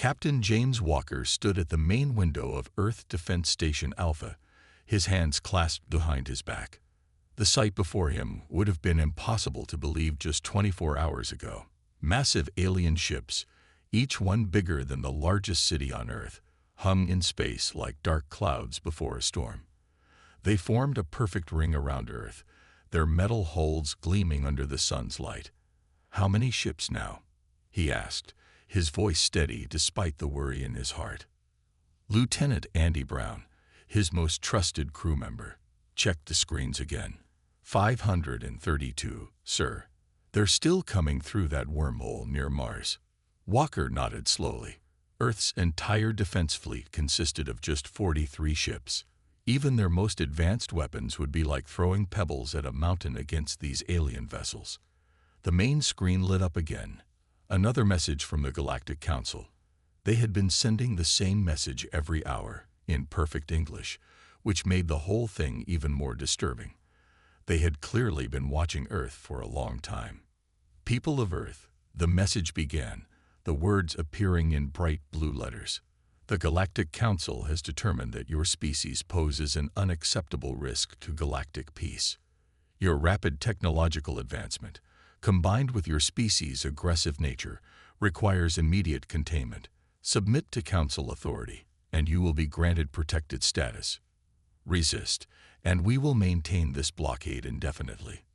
Captain James Walker stood at the main window of Earth Defense Station Alpha, his hands clasped behind his back. The sight before him would have been impossible to believe just 24 hours ago. Massive alien ships, each one bigger than the largest city on Earth, hung in space like dark clouds before a storm. They formed a perfect ring around Earth, their metal hulls gleaming under the sun's light. "How many ships now?" he asked, his voice steady despite the worry in his heart. Lieutenant Andy Brown, his most trusted crew member, checked the screens again. 532, sir. They're still coming through that wormhole near Mars. Walker nodded slowly. Earth's entire defense fleet consisted of just 43 ships. Even their most advanced weapons would be like throwing pebbles at a mountain against these alien vessels. The main screen lit up again. Another message from the Galactic Council. They had been sending the same message every hour, in perfect English, which made the whole thing even more disturbing. They had clearly been watching Earth for a long time. "People of Earth," the message began, the words appearing in bright blue letters. "The Galactic Council has determined that your species poses an unacceptable risk to galactic peace. Your rapid technological advancement, combined with your species' aggressive nature, requires immediate containment. Submit to Council authority, and you will be granted protected status. Resist, and we will maintain this blockade indefinitely.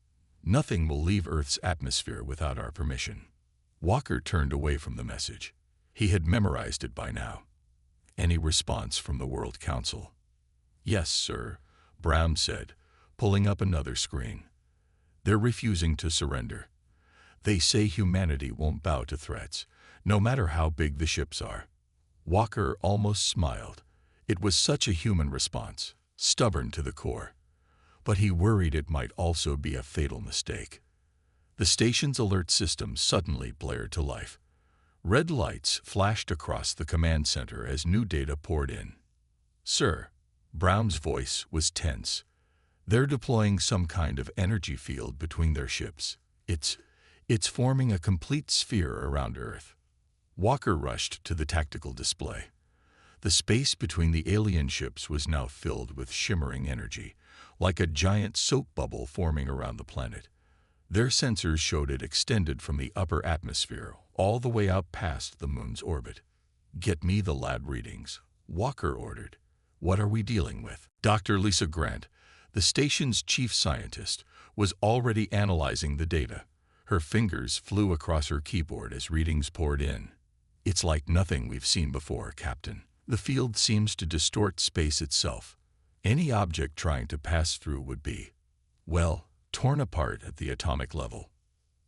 Nothing will leave Earth's atmosphere without our permission." Walker turned away from the message. He had memorized it by now. Any response from the World Council? "Yes, sir," Brown said, pulling up another screen. "They're refusing to surrender. They say humanity won't bow to threats, no matter how big the ships are." Walker almost smiled. It was such a human response, stubborn to the core. But he worried it might also be a fatal mistake. The station's alert system suddenly blared to life. Red lights flashed across the command center as new data poured in. "Sir," Brown's voice was tense. "They're deploying some kind of energy field between their ships. It's forming a complete sphere around Earth." Walker rushed to the tactical display. The space between the alien ships was now filled with shimmering energy, like a giant soap bubble forming around the planet. Their sensors showed it extended from the upper atmosphere all the way out past the moon's orbit. "Get me the lab readings," Walker ordered. "What are we dealing with?" Dr. Lisa Grant, the station's chief scientist, was already analyzing the data. Her fingers flew across her keyboard as readings poured in. "It's like nothing we've seen before, Captain. The field seems to distort space itself. Any object trying to pass through would be, well, torn apart at the atomic level."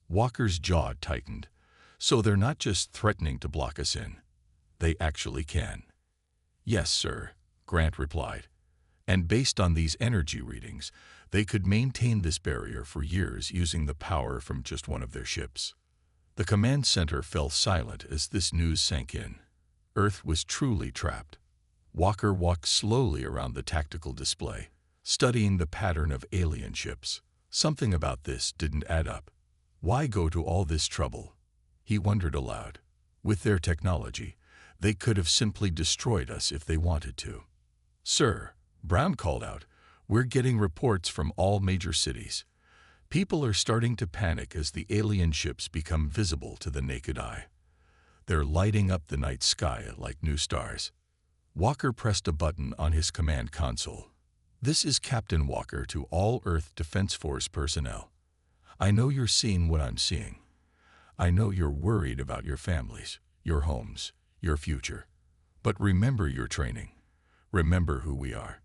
Walker's jaw tightened. "So they're not just threatening to block us in. They actually can." "Yes, sir," Grant replied. "And based on these energy readings, they could maintain this barrier for years using the power from just one of their ships." The command center fell silent as this news sank in. Earth was truly trapped. Walker walked slowly around the tactical display, studying the pattern of alien ships. Something about this didn't add up. Why go to all this trouble? He wondered aloud. With their technology, they could have simply destroyed us if they wanted to. "Sir," Brown called out, "we're getting reports from all major cities. People are starting to panic as the alien ships become visible to the naked eye. They're lighting up the night sky like new stars." Walker pressed a button on his command console. "This is Captain Walker to all Earth Defense Force personnel. I know you're seeing what I'm seeing. I know you're worried about your families, your homes, your future. But remember your training. Remember who we are.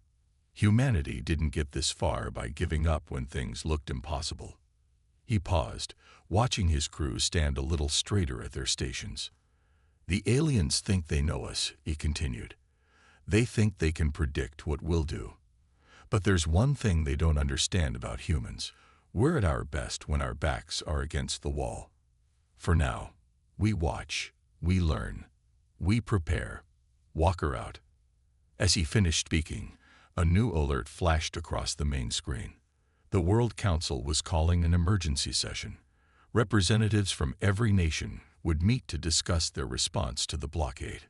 Humanity didn't get this far by giving up when things looked impossible." He paused, watching his crew stand a little straighter at their stations. "The aliens think they know us," he continued. "They think they can predict what we'll do. But there's one thing they don't understand about humans. We're at our best when our backs are against the wall. For now, we watch, we learn, we prepare. Walker out." As he finished speaking, a new alert flashed across the main screen. The World Council was calling an emergency session. Representatives from every nation would meet to discuss their response to the blockade.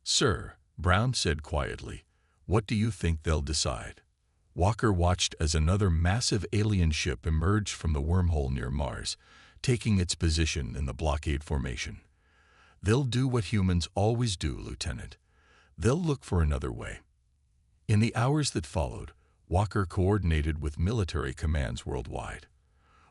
"Sir," Brown said quietly, "what do you think they'll decide?" Walker watched as another massive alien ship emerged from the wormhole near Mars, taking its position in the blockade formation. "They'll do what humans always do, Lieutenant. They'll look for another way." In the hours that followed, Walker coordinated with military commands worldwide.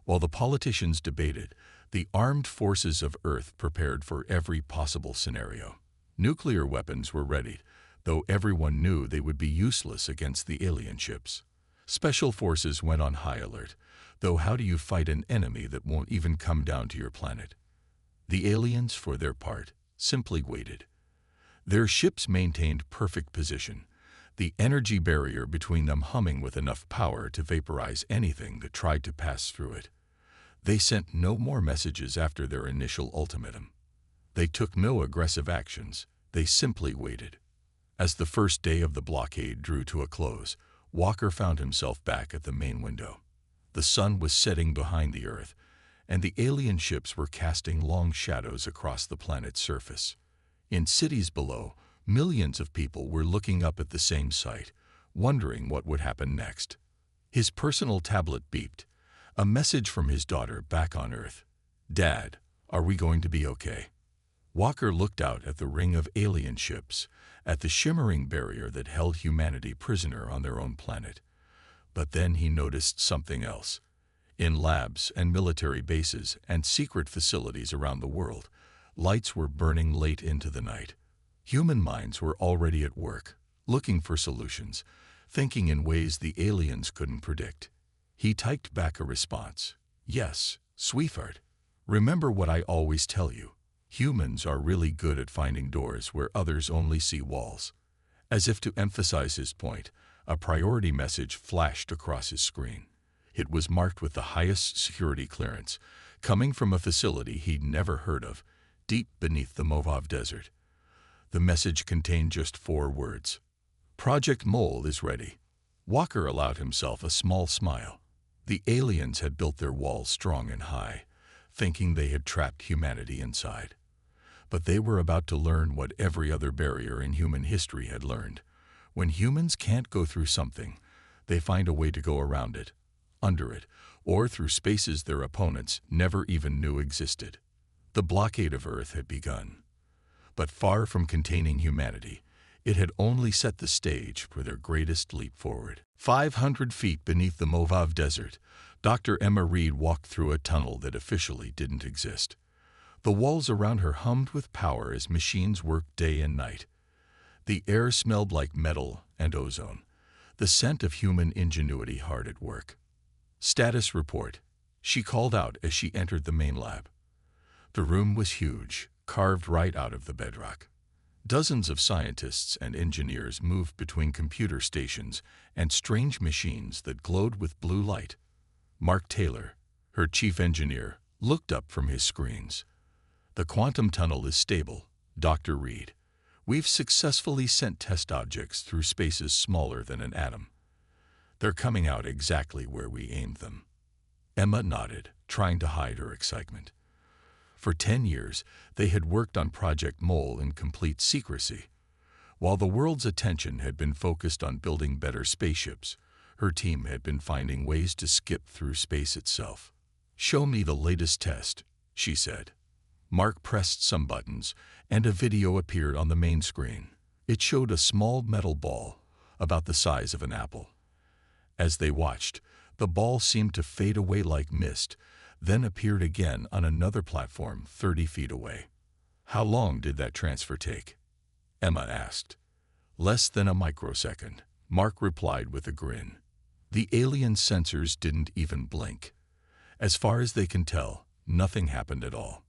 While the politicians debated, the armed forces of Earth prepared for every possible scenario. Nuclear weapons were ready, though everyone knew they would be useless against the alien ships. Special forces went on high alert, though how do you fight an enemy that won't even come down to your planet? The aliens, for their part, simply waited. Their ships maintained perfect position, the energy barrier between them humming with enough power to vaporize anything that tried to pass through it. They sent no more messages after their initial ultimatum. They took no aggressive actions, they simply waited. As the first day of the blockade drew to a close, Walker found himself back at the main window. The sun was setting behind the Earth, and the alien ships were casting long shadows across the planet's surface. In cities below, millions of people were looking up at the same sight, wondering what would happen next. His personal tablet beeped, a message from his daughter back on Earth. "Dad, are we going to be okay?" Walker looked out at the ring of alien ships, at the shimmering barrier that held humanity prisoner on their own planet. But then he noticed something else. In labs and military bases and secret facilities around the world, lights were burning late into the night. Human minds were already at work, looking for solutions, thinking in ways the aliens couldn't predict. He typed back a response. "Yes, sweetheart. Remember what I always tell you. Humans are really good at finding doors where others only see walls." As if to emphasize his point, a priority message flashed across his screen. It was marked with the highest security clearance, coming from a facility he'd never heard of, deep beneath the Mojave Desert. The message contained just 4 words. "Project Mole is ready." Walker allowed himself a small smile. The aliens had built their walls strong and high, thinking they had trapped humanity inside. But they were about to learn what every other barrier in human history had learned. When humans can't go through something, they find a way to go around it, under it, or through spaces their opponents never even knew existed. The blockade of Earth had begun. But far from containing humanity, it had only set the stage for their greatest leap forward. 500 feet beneath the Mojave Desert, Dr. Emma Reed walked through a tunnel that officially didn't exist. The walls around her hummed with power as machines worked day and night. The air smelled like metal and ozone, the scent of human ingenuity hard at work. "Status report," she called out as she entered the main lab. The room was huge, carved right out of the bedrock. Dozens of scientists and engineers moved between computer stations and strange machines that glowed with blue light. Mark Taylor, her chief engineer, looked up from his screens. "The quantum tunnel is stable, Dr. Reed. We've successfully sent test objects through spaces smaller than an atom. They're coming out exactly where we aimed them." Emma nodded, trying to hide her excitement. For 10 years, they had worked on Project Mole in complete secrecy. While the world's attention had been focused on building better spaceships, her team had been finding ways to skip through space itself. "Show me the latest test," she said. Mark pressed some buttons, and a video appeared on the main screen. It showed a small metal ball, about the size of an apple. As they watched, the ball seemed to fade away like mist, then appeared again on another platform 30 feet away. "How long did that transfer take?" Emma asked. "Less than a microsecond," Mark replied with a grin. The alien sensors didn't even blink. As far as they can tell, nothing happened at all.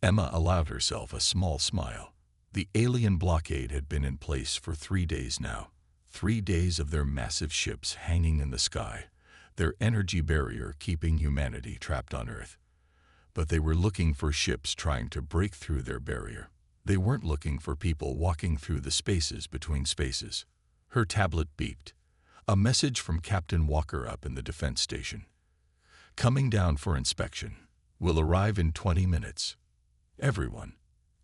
Emma allowed herself a small smile. The alien blockade had been in place for 3 days now. 3 days of their massive ships hanging in the sky, their energy barrier keeping humanity trapped on Earth. But they were looking for ships trying to break through their barrier. They weren't looking for people walking through the spaces between spaces. Her tablet beeped. A message from Captain Walker up in the defense station. "Coming down for inspection. Will arrive in 20 minutes." Everyone,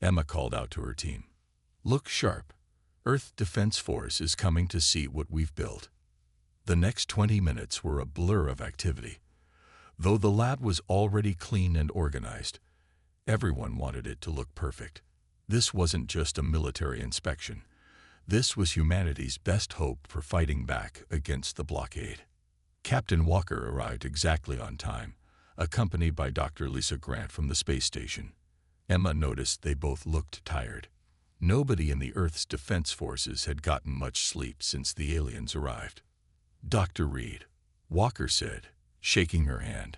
Emma called out to her team. Look sharp. Earth Defense Force is coming to see what we've built. The next 20 minutes were a blur of activity. Though the lab was already clean and organized, everyone wanted it to look perfect. This wasn't just a military inspection. This was humanity's best hope for fighting back against the blockade. Captain Walker arrived exactly on time, accompanied by Dr. Lisa Grant from the space station. Emma noticed they both looked tired. Nobody in the Earth's defense forces had gotten much sleep since the aliens arrived. Dr. Reed, Walker said, shaking her hand.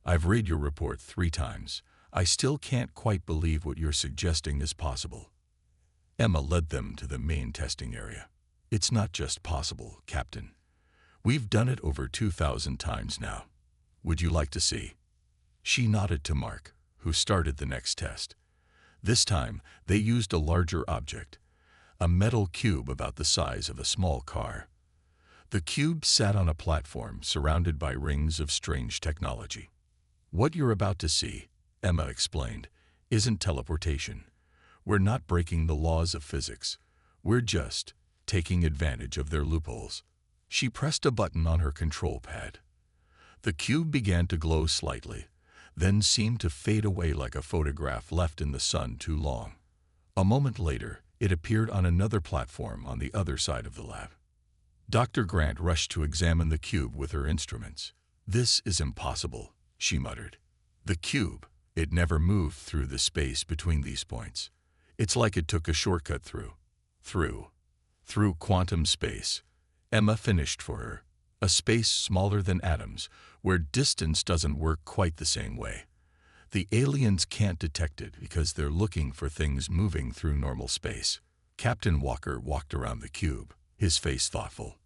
I've read your report 3 times. I still can't quite believe what you're suggesting is possible. Emma led them to the main testing area. It's not just possible, Captain. We've done it over 2,000 times now. Would you like to see? She nodded to Mark, who started the next test. This time, they used a larger object, a metal cube about the size of a small car. The cube sat on a platform surrounded by rings of strange technology. What you're about to see, Emma explained, isn't teleportation. We're not breaking the laws of physics. We're just taking advantage of their loopholes. She pressed a button on her control pad. The cube began to glow slightly, then seemed to fade away like a photograph left in the sun too long. A moment later, it appeared on another platform on the other side of the lab. Dr. Grant rushed to examine the cube with her instruments. This is impossible, she muttered. The cube, it never moved through the space between these points. It's like it took a shortcut through quantum space. Emma finished for her. A space smaller than atoms, where distance doesn't work quite the same way. The aliens can't detect it because they're looking for things moving through normal space. Captain Walker walked around the cube, his face thoughtful.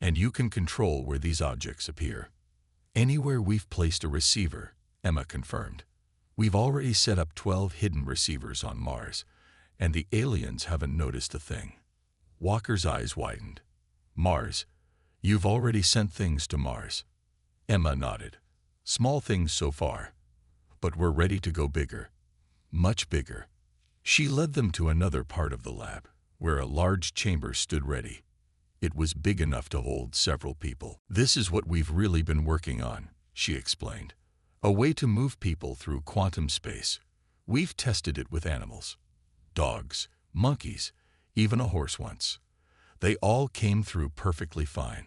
And you can control where these objects appear. Anywhere we've placed a receiver, Emma confirmed. We've already set up 12 hidden receivers on Mars, and the aliens haven't noticed a thing. Walker's eyes widened. Mars? You've already sent things to Mars. Emma nodded. Small things so far. But we're ready to go bigger. Much bigger. She led them to another part of the lab, where a large chamber stood ready. It was big enough to hold several people. This is what we've really been working on, she explained. A way to move people through quantum space. We've tested it with animals. Dogs, monkeys, even a horse once. They all came through perfectly fine.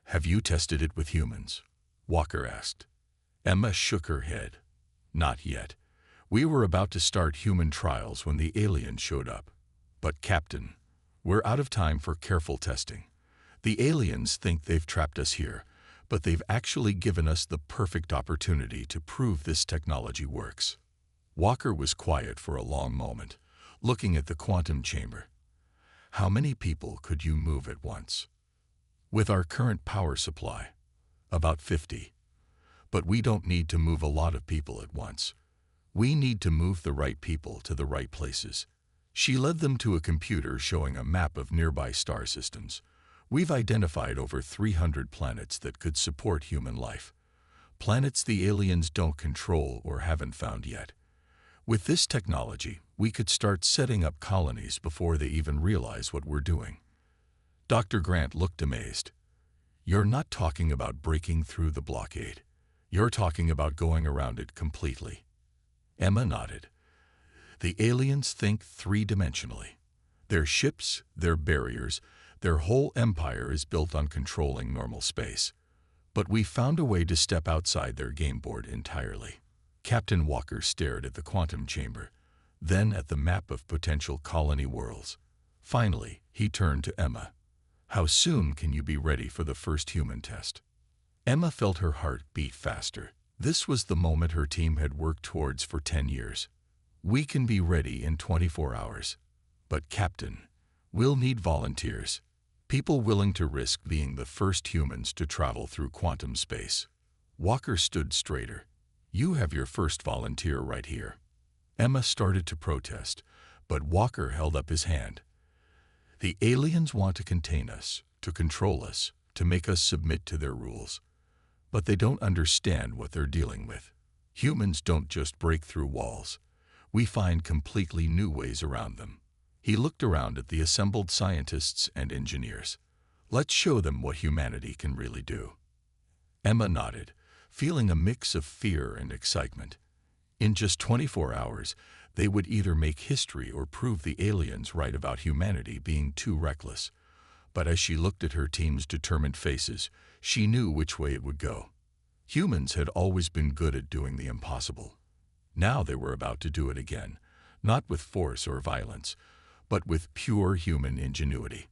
Have you tested it with humans? Walker asked. Emma shook her head. Not yet. We were about to start human trials when the aliens showed up. But Captain, we're out of time for careful testing. The aliens think they've trapped us here, but they've actually given us the perfect opportunity to prove this technology works. Walker was quiet for a long moment, looking at the quantum chamber. How many people could you move at once? With our current power supply, about 50. But we don't need to move a lot of people at once. We need to move the right people to the right places. She led them to a computer showing a map of nearby star systems. We've identified over 300 planets that could support human life. Planets the aliens don't control or haven't found yet. With this technology, we could start setting up colonies before they even realize what we're doing. Dr. Grant looked amazed. You're not talking about breaking through the blockade. You're talking about going around it completely. Emma nodded. The aliens think 3-dimensionally. Their ships, their barriers, their whole empire is built on controlling normal space. But we found a way to step outside their game board entirely. Captain Walker stared at the quantum chamber, then at the map of potential colony worlds. Finally, he turned to Emma. How soon can you be ready for the first human test? Emma felt her heart beat faster. This was the moment her team had worked towards for 10 years. We can be ready in 24 hours. But Captain, we'll need volunteers. People willing to risk being the first humans to travel through quantum space. Walker stood straighter. You have your first volunteer right here. Emma started to protest, but Walker held up his hand. The aliens want to contain us, to control us, to make us submit to their rules. But they don't understand what they're dealing with. Humans don't just break through walls. we find completely new ways around them. He looked around at the assembled scientists and engineers. Let's show them what humanity can really do. Emma nodded, feeling a mix of fear and excitement. In just 24 hours, they would either make history or prove the aliens right about humanity being too reckless. But as she looked at her team's determined faces, she knew which way it would go. Humans had always been good at doing the impossible. Now they were about to do it again, not with force or violence, but with pure human ingenuity.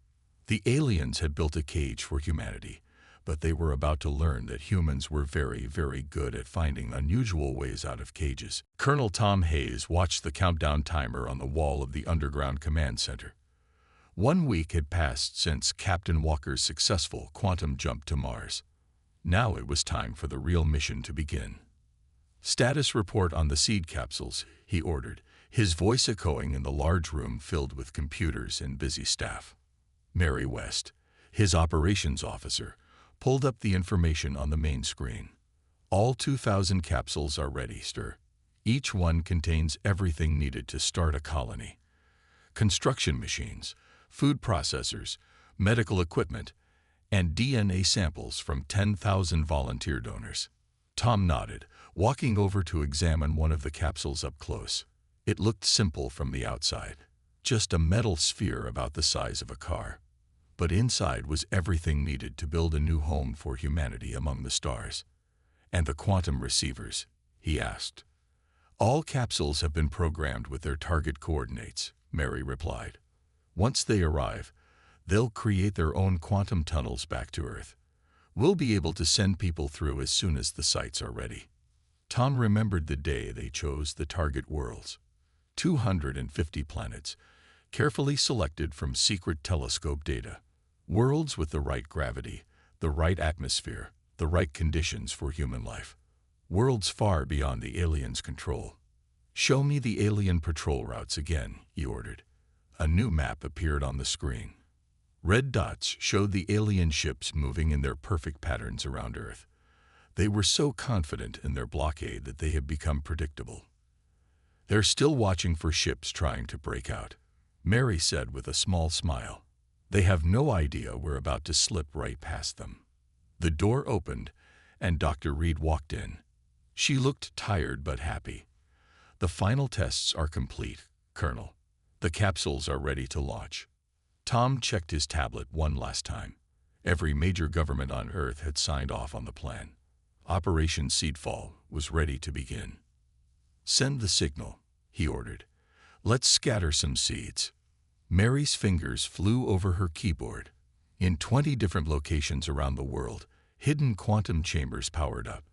The aliens had built a cage for humanity, but they were about to learn that humans were very, very good at finding unusual ways out of cages. Colonel Tom Hayes watched the countdown timer on the wall of the underground command center. 1 week had passed since Captain Walker's successful quantum jump to Mars. Now it was time for the real mission to begin. "Status report on the seed capsules," he ordered, his voice echoing in the large room filled with computers and busy staff. Mary West, his operations officer, pulled up the information on the main screen. "All 2,000 capsules are ready, sir. Each one contains everything needed to start a colony. Construction machines, food processors, medical equipment, and DNA samples from 10,000 volunteer donors." Tom nodded, walking over to examine one of the capsules up close. It looked simple from the outside, just a metal sphere about the size of a car. But inside was everything needed to build a new home for humanity among the stars. "And the quantum receivers?" he asked. "All capsules have been programmed with their target coordinates," Mary replied. "Once they arrive, they'll create their own quantum tunnels back to Earth. We'll be able to send people through as soon as the sites are ready." Tom remembered the day they chose the target worlds. 250 planets, carefully selected from secret telescope data. Worlds with the right gravity, the right atmosphere, the right conditions for human life. Worlds far beyond the aliens' control. "Show me the alien patrol routes again," he ordered. A new map appeared on the screen. Red dots showed the alien ships moving in their perfect patterns around Earth. They were so confident in their blockade that they had become predictable. "They're still watching for ships trying to break out," Mary said with a small smile. "They have no idea we're about to slip right past them." The door opened, and Dr. Reed walked in. She looked tired but happy. "The final tests are complete, Colonel. The capsules are ready to launch." Tom checked his tablet one last time. Every major government on Earth had signed off on the plan. Operation Seedfall was ready to begin. "Send the signal," he ordered. "Let's scatter some seeds." Mary's fingers flew over her keyboard. In 20 different locations around the world, hidden quantum chambers powered up.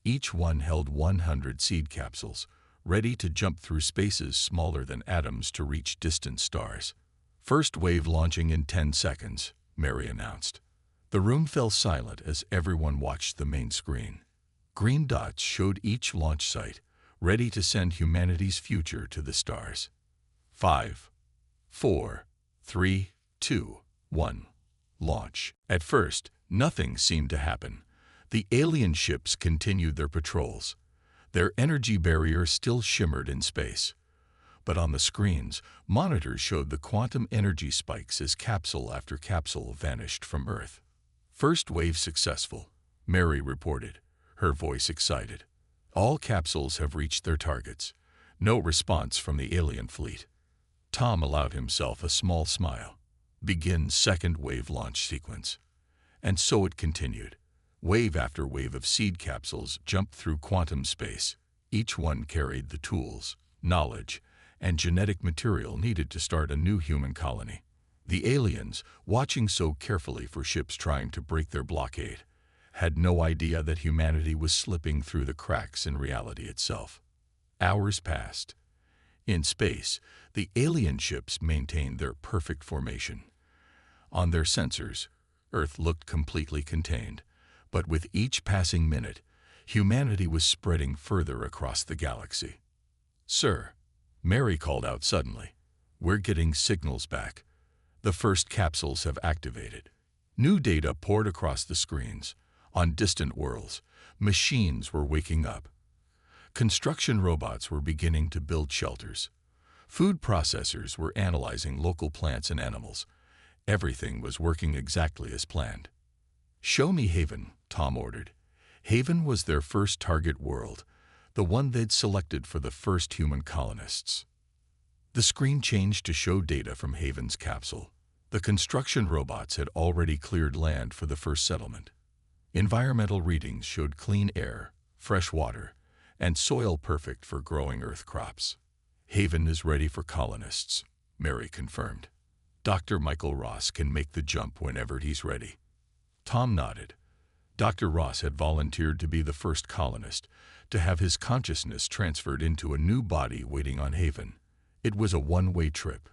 Each one held 100 seed capsules, ready to jump through spaces smaller than atoms to reach distant stars. "First wave launching in 10 seconds, Mary announced. The room fell silent as everyone watched the main screen. Green dots showed each launch site, ready to send humanity's future to the stars. 5, 4, 3, 2, 1. Launch. At first, nothing seemed to happen. The alien ships continued their patrols. Their energy barrier still shimmered in space. But on the screens, monitors showed the quantum energy spikes as capsule after capsule vanished from Earth. "First wave successful," Mary reported, her voice excited. "All capsules have reached their targets. No response from the alien fleet." Tom allowed himself a small smile. "Begin second wave launch sequence." And so it continued. Wave after wave of seed capsules jumped through quantum space. Each one carried the tools, knowledge, and genetic material needed to start a new human colony. The aliens, watching so carefully for ships trying to break their blockade, had no idea that humanity was slipping through the cracks in reality itself. Hours passed. In space, the alien ships maintained their perfect formation. On their sensors, Earth looked completely contained, but with each passing minute, humanity was spreading further across the galaxy. "Sir," Mary called out suddenly, "we're getting signals back. The first capsules have activated." New data poured across the screens. On distant worlds, machines were waking up. Construction robots were beginning to build shelters. Food processors were analyzing local plants and animals. Everything was working exactly as planned. "Show me Haven," Tom ordered. Haven was their first target world, the one they'd selected for the first human colonists. The screen changed to show data from Haven's capsule. The construction robots had already cleared land for the first settlement. Environmental readings showed clean air, fresh water, and soil perfect for growing Earth crops. "Haven is ready for colonists," Mary confirmed. "Dr. Michael Ross can make the jump whenever he's ready." Tom nodded. Dr. Ross had volunteered to be the first colonist, to have his consciousness transferred into a new body waiting on Haven. It was a one-way trip.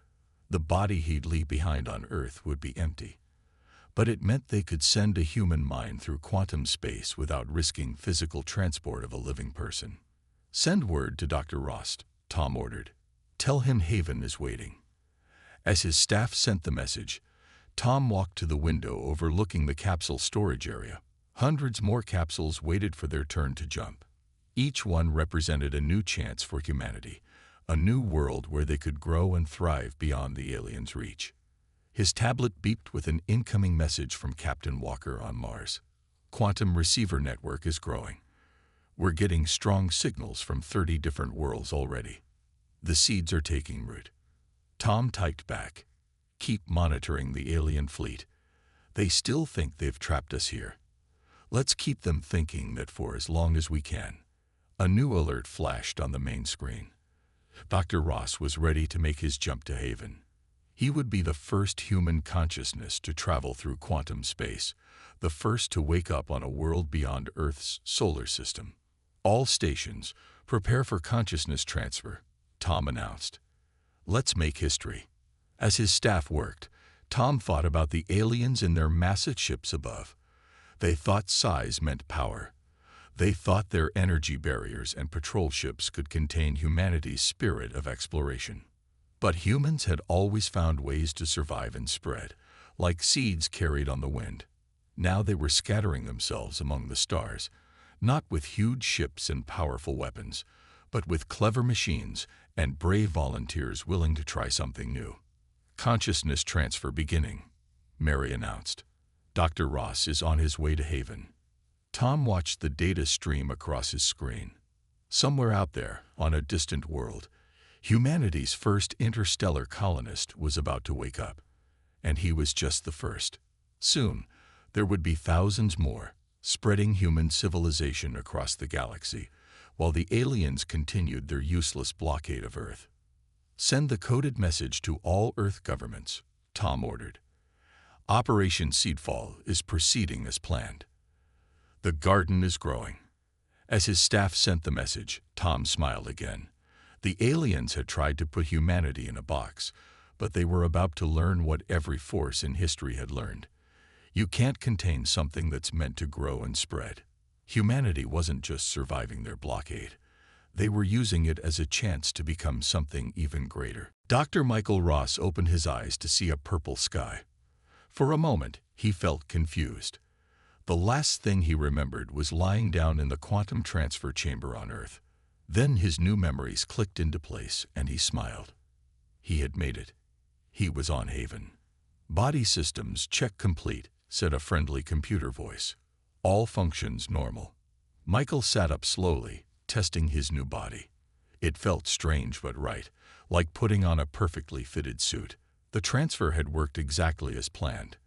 The body he'd leave behind on Earth would be empty. But it meant they could send a human mind through quantum space without risking physical transport of a living person. "Send word to Dr. Ross," Tom ordered. "Tell him Haven is waiting." As his staff sent the message, Tom walked to the window overlooking the capsule storage area. Hundreds more capsules waited for their turn to jump. Each one represented a new chance for humanity, a new world where they could grow and thrive beyond the aliens' reach. His tablet beeped with an incoming message from Captain Walker on Mars. "Quantum receiver network is growing. We're getting strong signals from 30 different worlds already. The seeds are taking root." Tom typed back, "Keep monitoring the alien fleet. They still think they've trapped us here. Let's keep them thinking that for as long as we can." A new alert flashed on the main screen. Dr. Ross was ready to make his jump to Haven. He would be the first human consciousness to travel through quantum space, the first to wake up on a world beyond Earth's solar system. "All stations, prepare for consciousness transfer," Tom announced. "Let's make history." As his staff worked, Tom thought about the aliens in their massive ships above. They thought size meant power. They thought their energy barriers and patrol ships could contain humanity's spirit of exploration. But humans had always found ways to survive and spread, like seeds carried on the wind. Now they were scattering themselves among the stars, not with huge ships and powerful weapons, but with clever machines and brave volunteers willing to try something new. "Consciousness transfer beginning," Mary announced. "Dr. Ross is on his way to Haven." Tom watched the data stream across his screen. Somewhere out there, on a distant world, humanity's first interstellar colonist was about to wake up. And he was just the first. Soon, there would be thousands more, spreading human civilization across the galaxy, while the aliens continued their useless blockade of Earth. "Send the coded message to all Earth governments," Tom ordered. "Operation Seedfall is proceeding as planned. The garden is growing." As his staff sent the message, Tom smiled again. The aliens had tried to put humanity in a box, but they were about to learn what every force in history had learned. You can't contain something that's meant to grow and spread. Humanity wasn't just surviving their blockade. They were using it as a chance to become something even greater. Dr. Michael Ross opened his eyes to see a purple sky. For a moment, he felt confused. The last thing he remembered was lying down in the quantum transfer chamber on Earth. Then his new memories clicked into place, and he smiled. He had made it. He was on Haven. "Body systems check complete," said a friendly computer voice. "All functions normal." Michael sat up slowly, testing his new body. It felt strange but right, like putting on a perfectly fitted suit. The transfer had worked exactly as planned.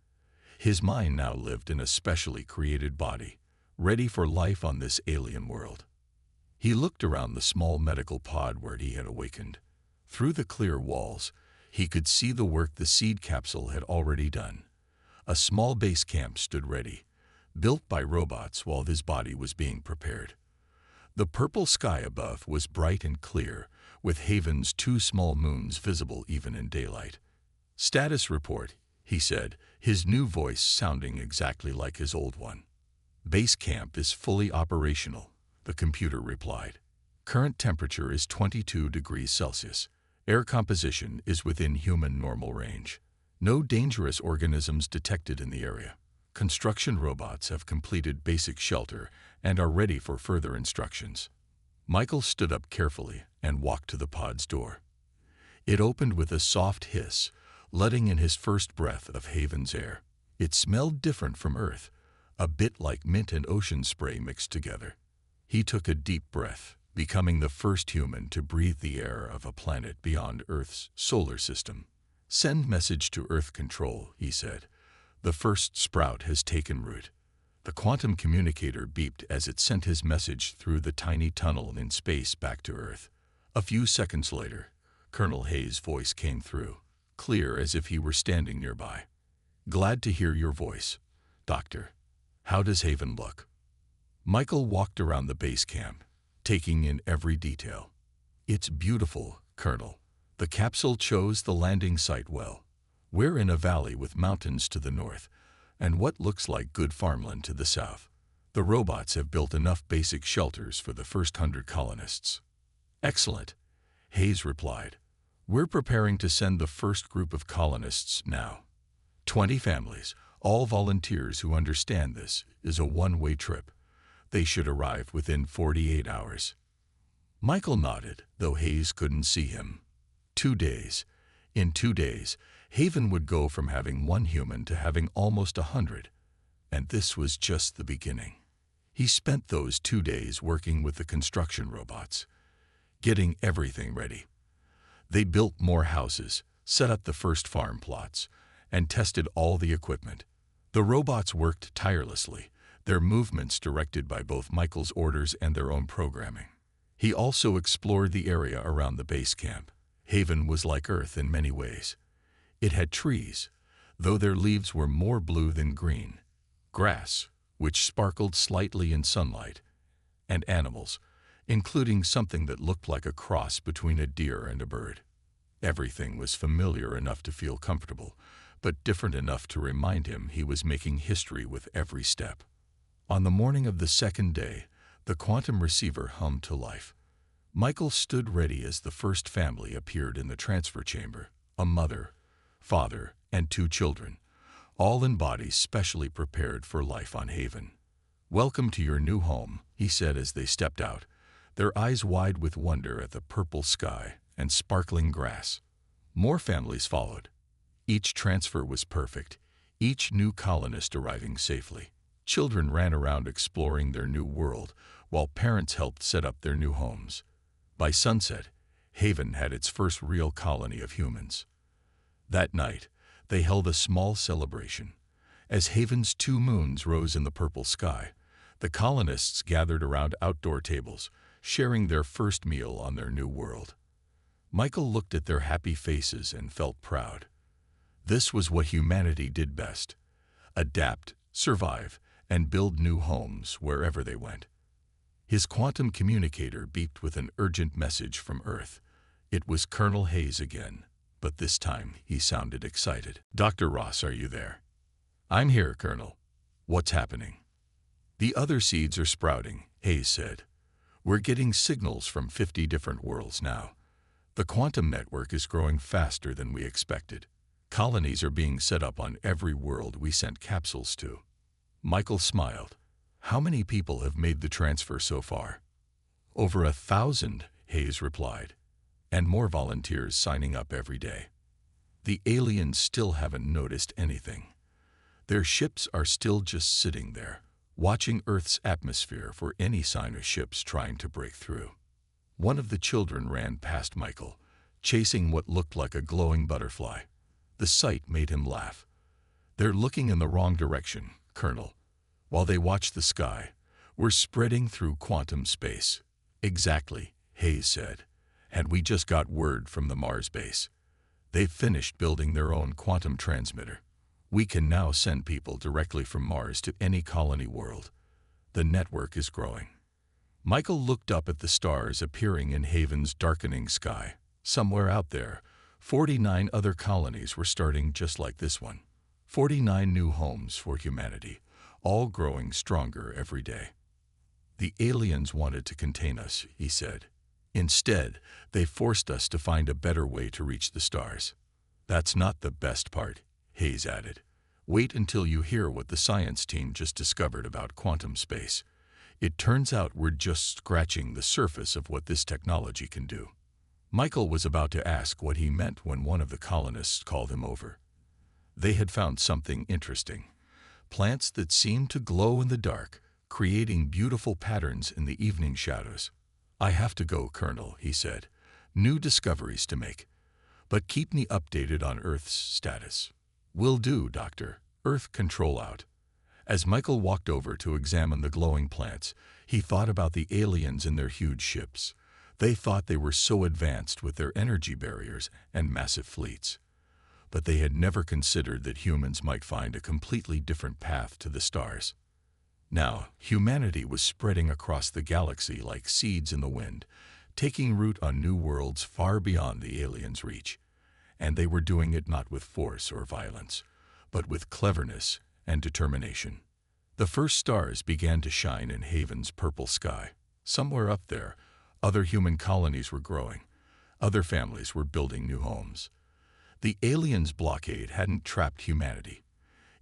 His mind now lived in a specially created body, ready for life on this alien world. He looked around the small medical pod where he had awakened. Through the clear walls, he could see the work the seed capsule had already done. A small base camp stood ready, built by robots while his body was being prepared. The purple sky above was bright and clear, with Haven's 2 small moons visible even in daylight. "Status report," he said, his new voice sounding exactly like his old one. "Base camp is fully operational," the computer replied. "Current temperature is 22 degrees Celsius. Air composition is within human normal range. No dangerous organisms detected in the area. Construction robots have completed basic shelter and are ready for further instructions." Michael stood up carefully and walked to the pod's door. It opened with a soft hiss, letting in his first breath of Haven's air. It smelled different from Earth, a bit like mint and ocean spray mixed together. He took a deep breath, becoming the first human to breathe the air of a planet beyond Earth's solar system. "Send message to Earth Control," he said. "The first sprout has taken root." The quantum communicator beeped as it sent his message through the tiny tunnel in space back to Earth. A few seconds later, Colonel Hayes' voice came through, clear as if he were standing nearby. "Glad to hear your voice, Doctor. How does Haven look?" Michael walked around the base camp, taking in every detail. "It's beautiful, Colonel. The capsule chose the landing site well. We're in a valley with mountains to the north, and what looks like good farmland to the south. The robots have built enough basic shelters for the first 100 colonists." "Excellent," Hayes replied. "We're preparing to send the first group of colonists now. 20 families, all volunteers who understand this is a one-way trip. They should arrive within 48 hours. Michael nodded, though Hayes couldn't see him. 2 days. In 2 days, Haven would go from having 1 human to having almost 100. And this was just the beginning. He spent those 2 days working with the construction robots, getting everything ready. They built more houses, set up the first farm plots, and tested all the equipment. The robots worked tirelessly, their movements directed by both Michael's orders and their own programming. He also explored the area around the base camp. Haven was like Earth in many ways. It had trees, though their leaves were more blue than green, grass, which sparkled slightly in sunlight, and animals, including something that looked like a cross between a deer and a bird. Everything was familiar enough to feel comfortable, but different enough to remind him he was making history with every step. On the morning of the second day, the quantum receiver hummed to life. Michael stood ready as the first family appeared in the transfer chamber, a mother, father, and 2 children, all in bodies specially prepared for life on Haven. "Welcome to your new home," he said as they stepped out, their eyes wide with wonder at the purple sky and sparkling grass. More families followed. Each transfer was perfect, each new colonist arriving safely. Children ran around exploring their new world, while parents helped set up their new homes. By sunset, Haven had its first real colony of humans. That night, they held a small celebration. As Haven's 2 moons rose in the purple sky, the colonists gathered around outdoor tables, sharing their first meal on their new world. Michael looked at their happy faces and felt proud. This was what humanity did best: adapt, survive, and build new homes wherever they went. His quantum communicator beeped with an urgent message from Earth. It was Colonel Hayes again, but this time he sounded excited. "Dr. Ross, are you there?" "I'm here, Colonel. What's happening?" "The other seeds are sprouting," Hayes said. "We're getting signals from 50 different worlds now. The quantum network is growing faster than we expected. Colonies are being set up on every world we sent capsules to." Michael smiled. "How many people have made the transfer so far?" "Over 1,000, Hayes replied, "and more volunteers signing up every day. The aliens still haven't noticed anything. Their ships are still just sitting there, watching Earth's atmosphere for any sign of ships trying to break through." One of the children ran past Michael, chasing what looked like a glowing butterfly. The sight made him laugh. "They're looking in the wrong direction, Colonel. While they watch the sky, we're spreading through quantum space." "Exactly," Hayes said. "And we just got word from the Mars base. They've finished building their own quantum transmitter. We can now send people directly from Mars to any colony world. The network is growing." Michael looked up at the stars appearing in Haven's darkening sky. Somewhere out there, 49 other colonies were starting just like this one. 49 new homes for humanity, all growing stronger every day. "The aliens wanted to contain us," he said. "Instead, they forced us to find a better way to reach the stars." "That's not the best part," Hayes added. "Wait until you hear what the science team just discovered about quantum space. It turns out we're just scratching the surface of what this technology can do." Michael was about to ask what he meant when one of the colonists called him over. They had found something interesting. Plants that seemed to glow in the dark, creating beautiful patterns in the evening shadows. "I have to go, Colonel," he said. "New discoveries to make. But keep me updated on Earth's status." "Will do, Doctor. Earth control out." As Michael walked over to examine the glowing plants, he thought about the aliens in their huge ships. They thought they were so advanced with their energy barriers and massive fleets. But they had never considered that humans might find a completely different path to the stars. Now, humanity was spreading across the galaxy like seeds in the wind, taking root on new worlds far beyond the aliens' reach. And they were doing it not with force or violence, but with cleverness and determination. The first stars began to shine in Haven's purple sky. Somewhere up there, other human colonies were growing. Other families were building new homes. The aliens' blockade hadn't trapped humanity.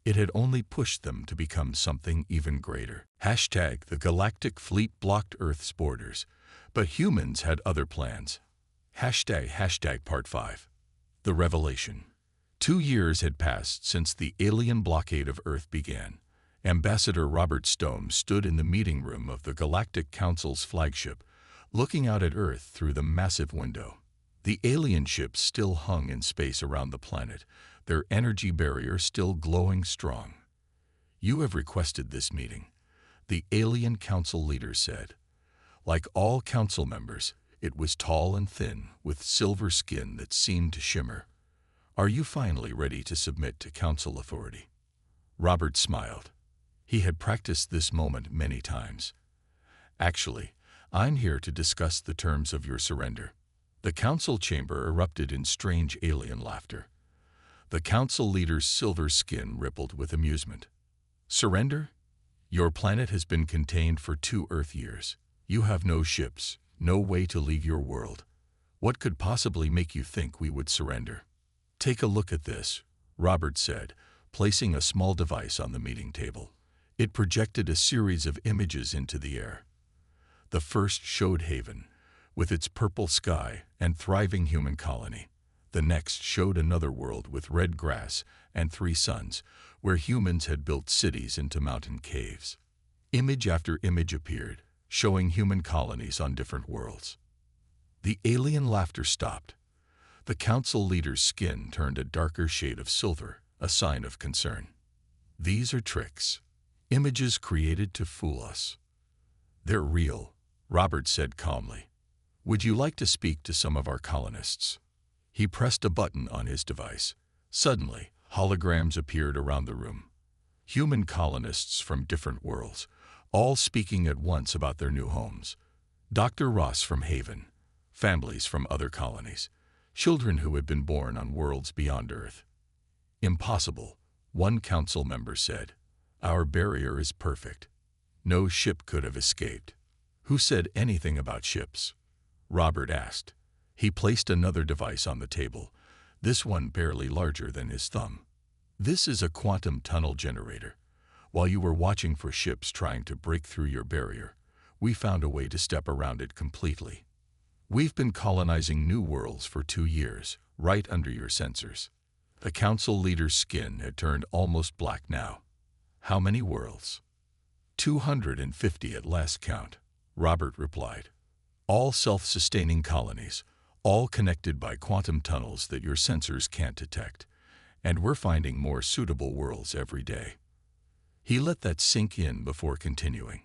It had only pushed them to become something even greater. Hashtag the Galactic fleet blocked Earth's borders, but humans had other plans. Hashtag Part 5. The Revelation. 2 years had passed since the alien blockade of Earth began. Ambassador Robert Stone stood in the meeting room of the Galactic Council's flagship, looking out at Earth through the massive window. The alien ships still hung in space around the planet, their energy barrier still glowing strong. "You have requested this meeting," the alien council leader said. Like all council members, it was tall and thin, with silver skin that seemed to shimmer. "Are you finally ready to submit to council authority?" Robert smiled. He had practiced this moment many times. "Actually, I'm here to discuss the terms of your surrender." The council chamber erupted in strange alien laughter. The council leader's silver skin rippled with amusement. "Surrender? Your planet has been contained for 2 Earth years. You have no ships, no way to leave your world. What could possibly make you think we would surrender?" "Take a look at this," Robert said, placing a small device on the meeting table. It projected a series of images into the air. The first showed Haven, with its purple sky and thriving human colony. The next showed another world with red grass and 3 suns, where humans had built cities into mountain caves. Image after image appeared, showing human colonies on different worlds. The alien laughter stopped. The council leader's skin turned a darker shade of silver, a sign of concern. "These are tricks. Images created to fool us." "They're real," Robert said calmly. "Would you like to speak to some of our colonists?" He pressed a button on his device. Suddenly, holograms appeared around the room. Human colonists from different worlds, all speaking at once about their new homes. Dr. Ross from Haven, families from other colonies, children who had been born on worlds beyond Earth. "Impossible," one council member said. "Our barrier is perfect. No ship could have escaped." "Who said anything about ships?" Robert asked. He placed another device on the table, this one barely larger than his thumb. "This is a quantum tunnel generator. While you were watching for ships trying to break through your barrier, we found a way to step around it completely. We've been colonizing new worlds for 2 years, right under your sensors." The council leader's skin had turned almost black now. "How many worlds?" 250 at last count," Robert replied. "All self-sustaining colonies, all connected by quantum tunnels that your sensors can't detect. And we're finding more suitable worlds every day." He let that sink in before continuing.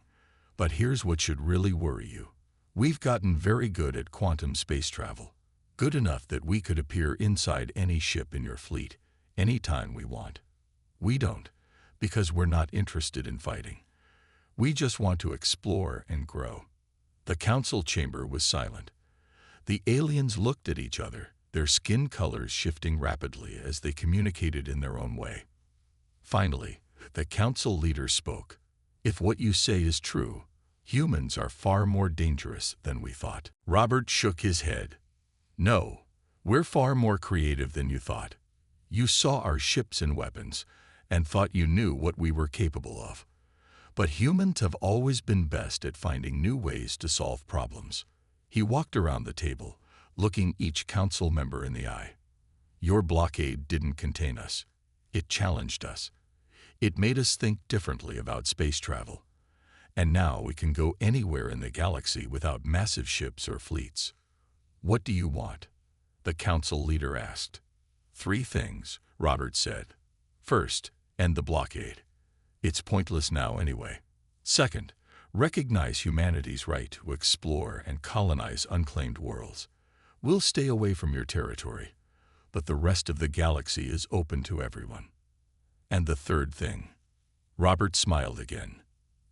"But here's what should really worry you. We've gotten very good at quantum space travel. Good enough that we could appear inside any ship in your fleet, anytime we want. We don't, because we're not interested in fighting. We just want to explore and grow." The council chamber was silent. The aliens looked at each other, their skin colors shifting rapidly as they communicated in their own way. Finally, the council leader spoke. "If what you say is true, humans are far more dangerous than we thought." Robert shook his head. "No, we're far more creative than you thought. You saw our ships and weapons, and thought you knew what we were capable of. But humans have always been best at finding new ways to solve problems. He walked around the table, looking each council member in the eye. Your blockade didn't contain us. It challenged us. It made us think differently about space travel. And now we can go anywhere in the galaxy without massive ships or fleets. What do you want? The council leader asked. 3 things, Robert said. First, end the blockade. It's pointless now anyway. Second, recognize humanity's right to explore and colonize unclaimed worlds. We'll stay away from your territory, but the rest of the galaxy is open to everyone. And the third thing. Robert smiled again.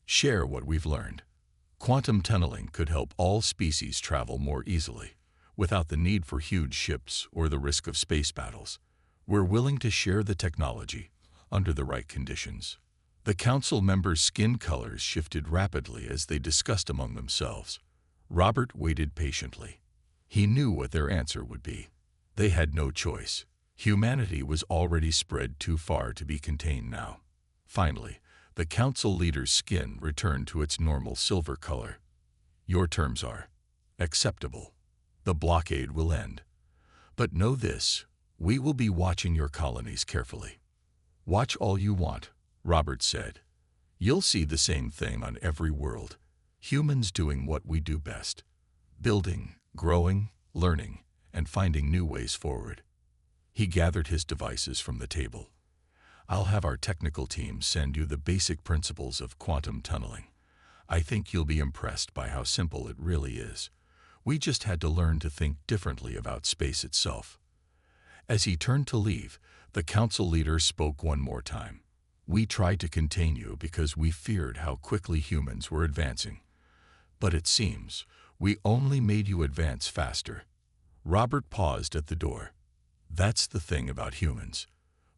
Share what we've learned. Quantum tunneling could help all species travel more easily, without the need for huge ships or the risk of space battles. We're willing to share the technology under the right conditions. The council members' skin colors shifted rapidly as they discussed among themselves. Robert waited patiently. He knew what their answer would be. They had no choice. Humanity was already spread too far to be contained now. Finally, the council leader's skin returned to its normal silver color. Your terms are acceptable. The blockade will end. But know this, we will be watching your colonies carefully. Watch all you want, Robert said. You'll see the same thing on every world. Humans doing what we do best. Building, growing, learning, and finding new ways forward. He gathered his devices from the table. I'll have our technical team send you the basic principles of quantum tunneling. I think you'll be impressed by how simple it really is. We just had to learn to think differently about space itself. As he turned to leave, the council leader spoke one more time. We tried to contain you because we feared how quickly humans were advancing. But it seems we only made you advance faster. Robert paused at the door. That's the thing about humans.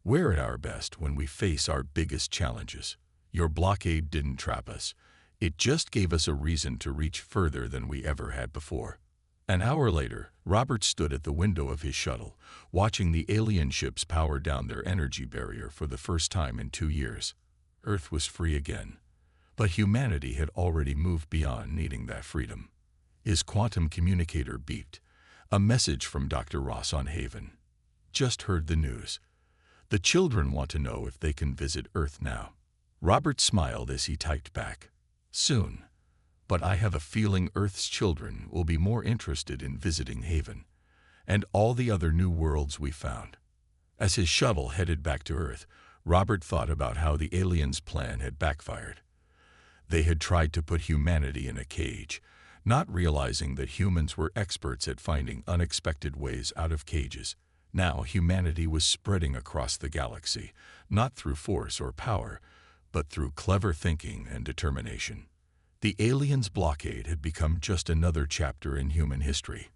We're at our best when we face our biggest challenges. Your blockade didn't trap us. It just gave us a reason to reach further than we ever had before. An hour later, Robert stood at the window of his shuttle, watching the alien ships power down their energy barrier for the first time in 2 years. Earth was free again. But humanity had already moved beyond needing that freedom. His quantum communicator beeped. A message from Dr. Ross on Haven. Just heard the news. The children want to know if they can visit Earth now. Robert smiled as he typed back. Soon. But I have a feeling Earth's children will be more interested in visiting Haven and all the other new worlds we found. As his shuttle headed back to Earth, Robert thought about how the aliens' plan had backfired. They had tried to put humanity in a cage, not realizing that humans were experts at finding unexpected ways out of cages. Now humanity was spreading across the galaxy, not through force or power, but through clever thinking and determination. The aliens' blockade had become just another chapter in human history,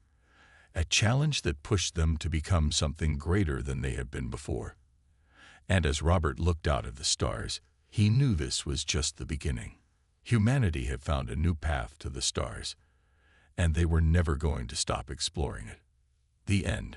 a challenge that pushed them to become something greater than they had been before. And as Robert looked out at the stars, he knew this was just the beginning. Humanity had found a new path to the stars, and they were never going to stop exploring it. The end.